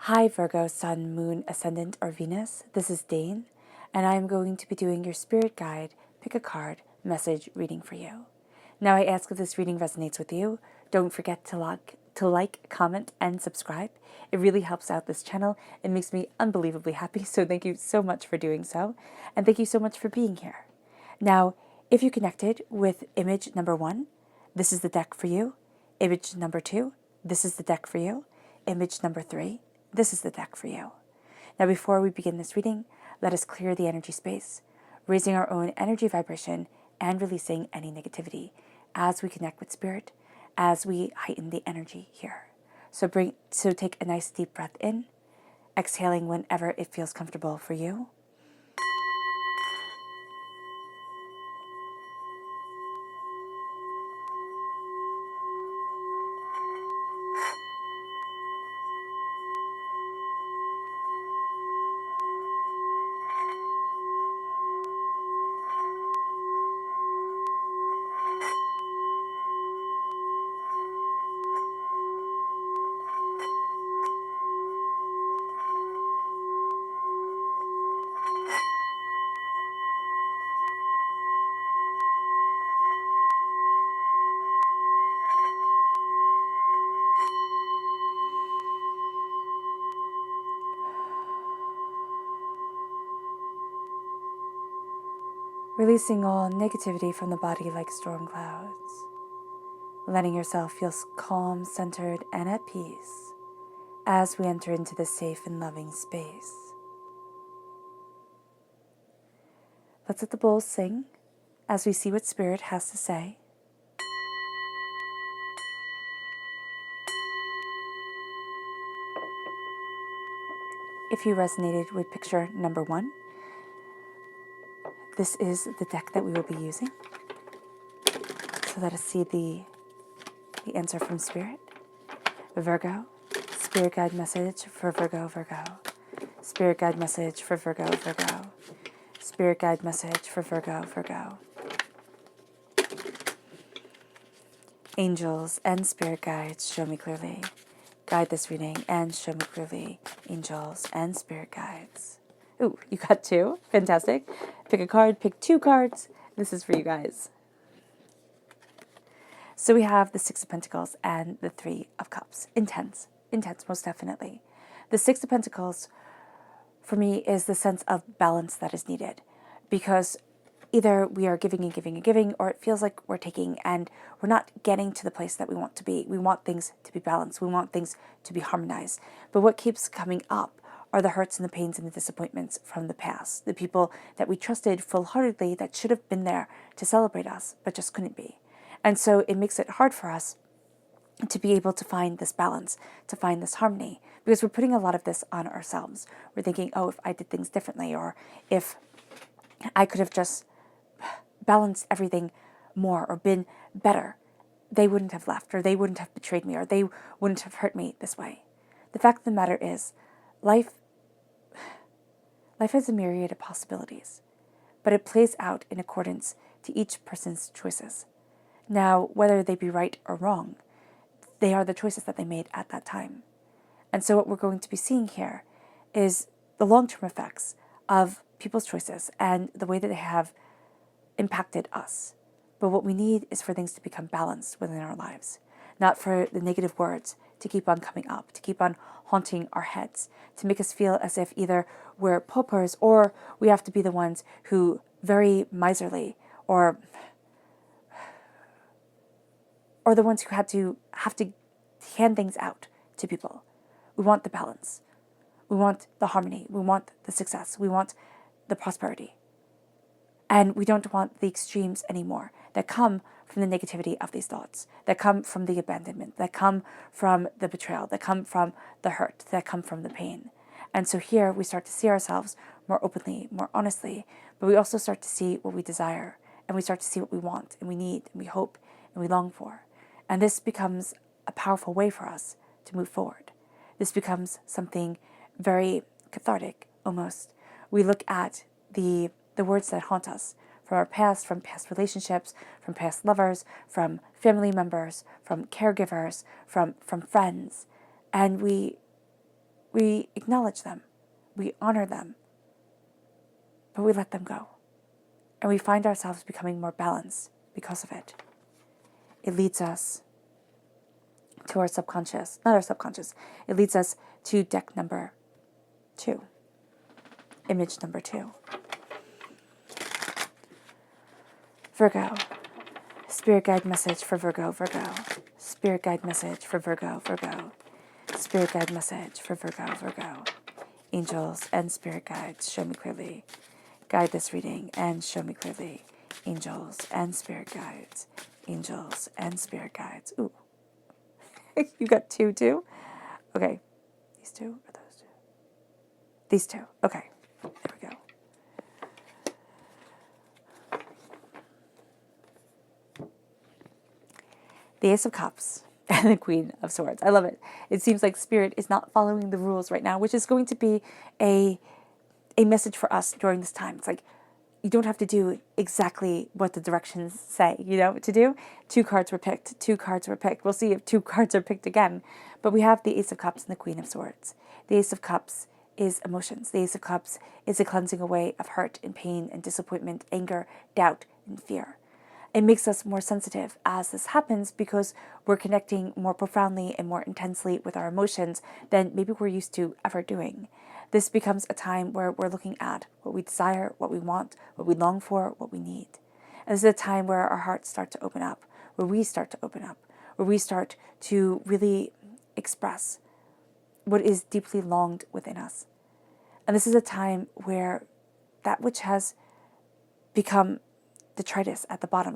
Hi Virgo, Sun, Moon, Ascendant, or Venus. This is Dane, and I am going to be doing your spirit guide, pick a card, message reading for you. Now I ask if this reading resonates with you. Don't forget to like, comment, and subscribe. It really helps out this channel. It makes me unbelievably happy, so thank you so much for doing so, and thank you so much for being here. Now, if you connected with image number 1, this is the deck for you. Image number 2, this is the deck for you. Image number 3, this is the deck for you. Now, before we begin this reading, let us clear the energy space, raising our own energy vibration and releasing any negativity as we connect with spirit, as we heighten the energy here. So take a nice deep breath in, exhaling whenever it feels comfortable for you. Releasing all negativity from the body like storm clouds. Letting yourself feel calm, centered, and at peace as we enter into this safe and loving space. Let's let the bowls sing as we see what Spirit has to say. If you resonated with picture number 1, this is the deck that we will be using. So let us see the answer from Spirit. Virgo, Spirit Guide message for Virgo, Virgo. Spirit Guide message for Virgo, Virgo. Spirit Guide message for Virgo, Virgo. Angels and Spirit Guides, show me clearly. Guide this reading and show me clearly. Angels and Spirit Guides. Ooh, you got 2. Fantastic. Pick a card, pick 2 cards. This is for you guys. So we have the 6 of Pentacles and the 3 of Cups. Intense, most definitely. The 6 of Pentacles, for me, is the sense of balance that is needed. Because either we are giving and giving and giving, or it feels like we're taking and we're not getting to the place that we want to be. We want things to be balanced. We want things to be harmonized. But what keeps coming up are the hurts and the pains and the disappointments from the past. The people that we trusted full-heartedly that should have been there to celebrate us, but just couldn't be. And so it makes it hard for us to be able to find this balance, to find this harmony, because we're putting a lot of this on ourselves. We're thinking, oh, if I did things differently, or if I could have just balanced everything more or been better, they wouldn't have left, or they wouldn't have betrayed me, or they wouldn't have hurt me this way. The fact of the matter is, life has a myriad of possibilities, but it plays out in accordance to each person's choices. Now, whether they be right or wrong, they are the choices that they made at that time. And so what we're going to be seeing here is the long-term effects of people's choices and the way that they have impacted us. But what we need is for things to become balanced within our lives, not for the negative words to keep on coming up, to keep on haunting our heads, to make us feel as if either we're paupers or we have to be the ones who very miserly or the ones who have to hand things out to people. We want the balance. We want the harmony. We want the success. We want the prosperity. And we don't want the extremes anymore that come from the negativity of these thoughts, that come from the abandonment, that come from the betrayal, that come from the hurt, that come from the pain. And so here we start to see ourselves more openly, more honestly, but we also start to see what we desire, and we start to see what we want, and we need, and we hope, and we long for. And this becomes a powerful way for us to move forward. This becomes something very cathartic, almost. We look at the words that haunt us from our past, from past relationships, from past lovers, from family members, from caregivers, from friends. And we We acknowledge them. We honor them. But we let them go. And we find ourselves becoming more balanced because of it. It leads us to our subconscious, not our subconscious. It leads us to deck number 2, image number 2. Virgo, spirit guide message for Virgo, Virgo. Spirit guide message for Virgo, Virgo. Spirit guide message for Virgo, Virgo. Angels and spirit guides, show me clearly. Guide this reading and show me clearly. Angels and spirit guides. Angels and spirit guides. Ooh. You got 2 too? Okay. These 2 or those 2? These 2. Okay. There we go. The Ace of Cups and the Queen of Swords. I love it. It seems like Spirit is not following the rules right now, which is going to be a message for us during this time. It's like, you don't have to do exactly what the directions say, to do. 2 cards were picked. 2 cards were picked. We'll see if 2 cards are picked again. But we have the Ace of Cups and the Queen of Swords. The Ace of Cups is emotions. The Ace of Cups is a cleansing away of hurt and pain and disappointment, anger, doubt, and fear. It makes us more sensitive as this happens because we're connecting more profoundly and more intensely with our emotions than maybe we're used to ever doing. This becomes a time where we're looking at what we desire, what we want, what we long for, what we need. And this is a time where our hearts start to open up, where we start to open up, where we start to really express what is deeply longed within us. And this is a time where that which has become detritus at the bottom,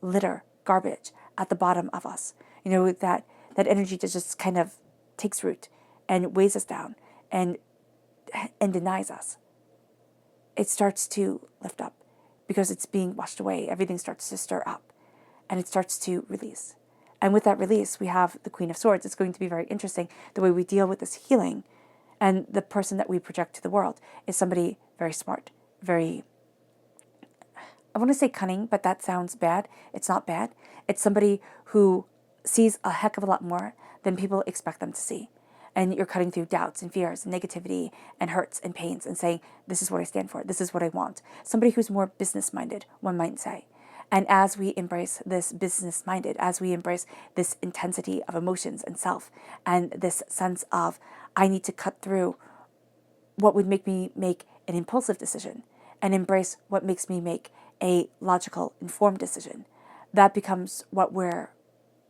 litter, garbage at the bottom of us, that energy that just kind of takes root and weighs us down and denies us. It starts to lift up because it's being washed away. Everything starts to stir up and it starts to release. And with that release, we have the Queen of Swords. It's going to be very interesting the way we deal with this healing. And the person that we project to the world is somebody very smart, very, I want to say cunning, but that sounds bad. It's not bad. It's somebody who sees a heck of a lot more than people expect them to see. And you're cutting through doubts and fears and negativity and hurts and pains and saying, this is what I stand for. This is what I want. Somebody who's more business-minded, one might say. And as we embrace this business-minded, as we embrace this intensity of emotions and self, and this sense of, I need to cut through what would make me make an impulsive decision and embrace what makes me make a logical, informed decision, that becomes what we're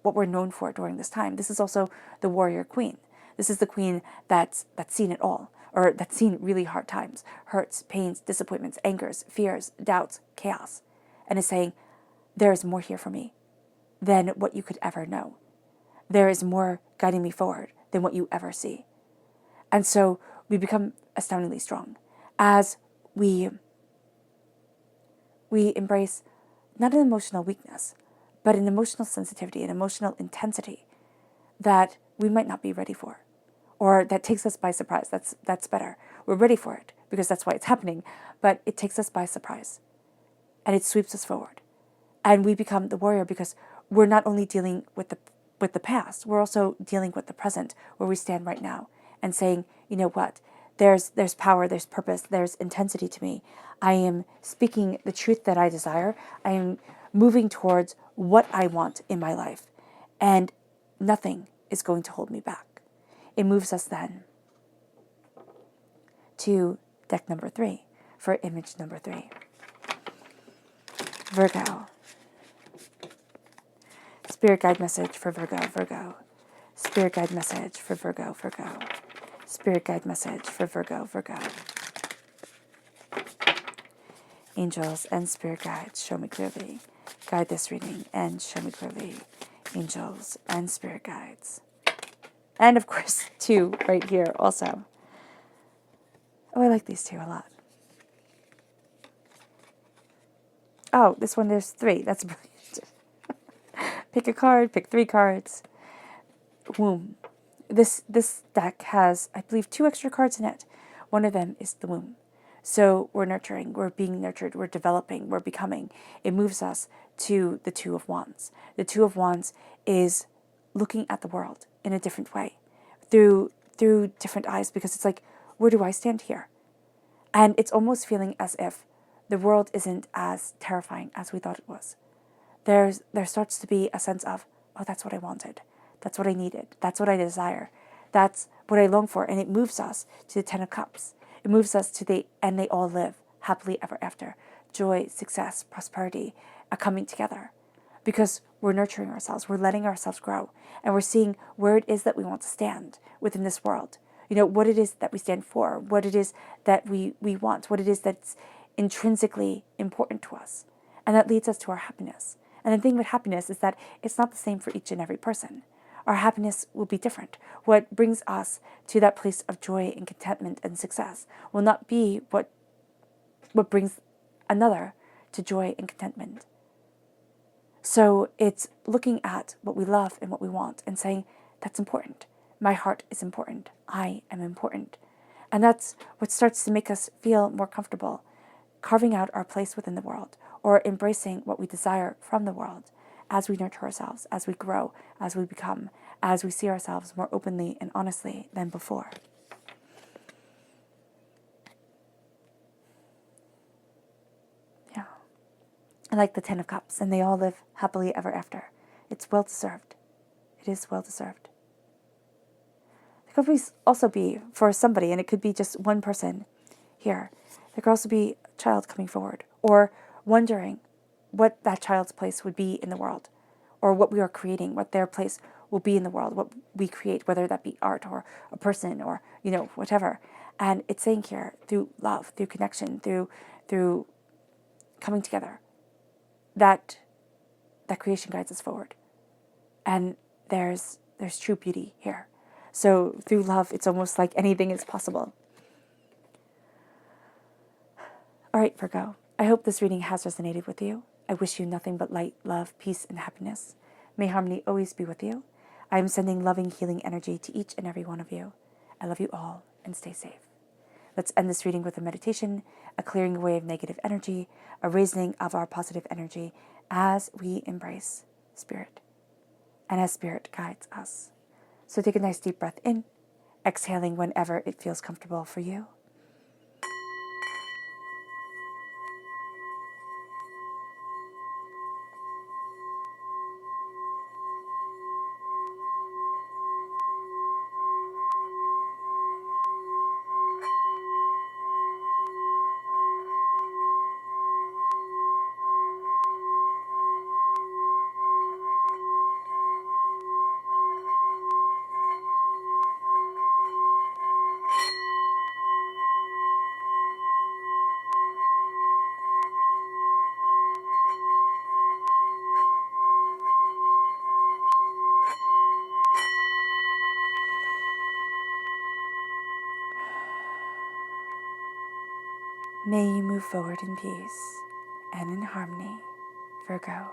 known for during this time. This is also the warrior queen. This is the queen that's seen it all, or that's seen really hard times, hurts, pains, disappointments, angers, fears, doubts, chaos, and is saying, there is more here for me than what you could ever know. There is more guiding me forward than what you ever see. And so we become astoundingly strong as we embrace not an emotional weakness, but an emotional sensitivity, an emotional intensity that we might not be ready for, or that takes us by surprise. That's better. We're ready for it because that's why it's happening, but it takes us by surprise and it sweeps us forward. And we become the warrior because we're not only dealing with the past, we're also dealing with the present, where we stand right now and saying, you know what, there's power, there's purpose, there's intensity to me. I am speaking the truth that I desire. I am moving towards what I want in my life, and nothing is going to hold me back. It moves us then to deck number 3 for image number 3. Virgo. Spirit guide message for Virgo, Virgo. Spirit guide message for Virgo, Virgo. Spirit guide message for Virgo, Virgo. Angels and spirit guides, show me clearly. Guide this reading and show me clearly. Angels and spirit guides. And of course, 2 right here also. Oh, I like these 2 a lot. Oh, this one, there's 3. That's brilliant. Pick a card, pick 3 cards. Womb. This deck has, I believe, 2 extra cards in it. One of them is the womb. So we're nurturing, we're being nurtured, we're developing, we're becoming. It moves us to the 2 of Wands. The 2 of Wands is looking at the world in a different way, through through different eyes, because it's like, where do I stand here? And it's almost feeling as if the world isn't as terrifying as we thought it was. There starts to be a sense of, oh, that's what I wanted. That's what I needed. That's what I desire. That's what I long for. And it moves us to the Ten of Cups. It moves us to the, and they all live happily ever after. Joy, success, prosperity, a coming together. Because we're nurturing ourselves, we're letting ourselves grow, and we're seeing where it is that we want to stand within this world. What it is that we stand for, what it is that we want, what it is that's intrinsically important to us. And that leads us to our happiness. And the thing with happiness is that it's not the same for each and every person. Our happiness will be different. What brings us to that place of joy and contentment and success will not be what brings another to joy and contentment. So it's looking at what we love and what we want and saying, that's important. My heart is important. I am important. And that's what starts to make us feel more comfortable carving out our place within the world, or embracing what we desire from the world as we nurture ourselves, as we grow, as we become, as we see ourselves more openly and honestly than before. Yeah. I like the Ten of Cups, and they all live happily ever after. It's well deserved. It is well deserved. It could also be for somebody, and it could be just one person here. There could also be a child coming forward, or wondering what that child's place would be in the world, or what we are creating, what their place will be in the world, what we create, whether that be art or a person or, whatever. And it's saying here, through love, through connection, through coming together, that creation guides us forward. And there's true beauty here. So through love, it's almost like anything is possible. All right, Virgo, I hope this reading has resonated with you. I wish you nothing but light, love, peace, and happiness. May harmony always be with you. I am sending loving, healing energy to each and every one of you. I love you all, and stay safe. Let's end this reading with a meditation, a clearing away of negative energy, a raising of our positive energy as we embrace Spirit, and as Spirit guides us. So take a nice deep breath in, exhaling whenever it feels comfortable for you. May you move forward in peace and in harmony, Virgo.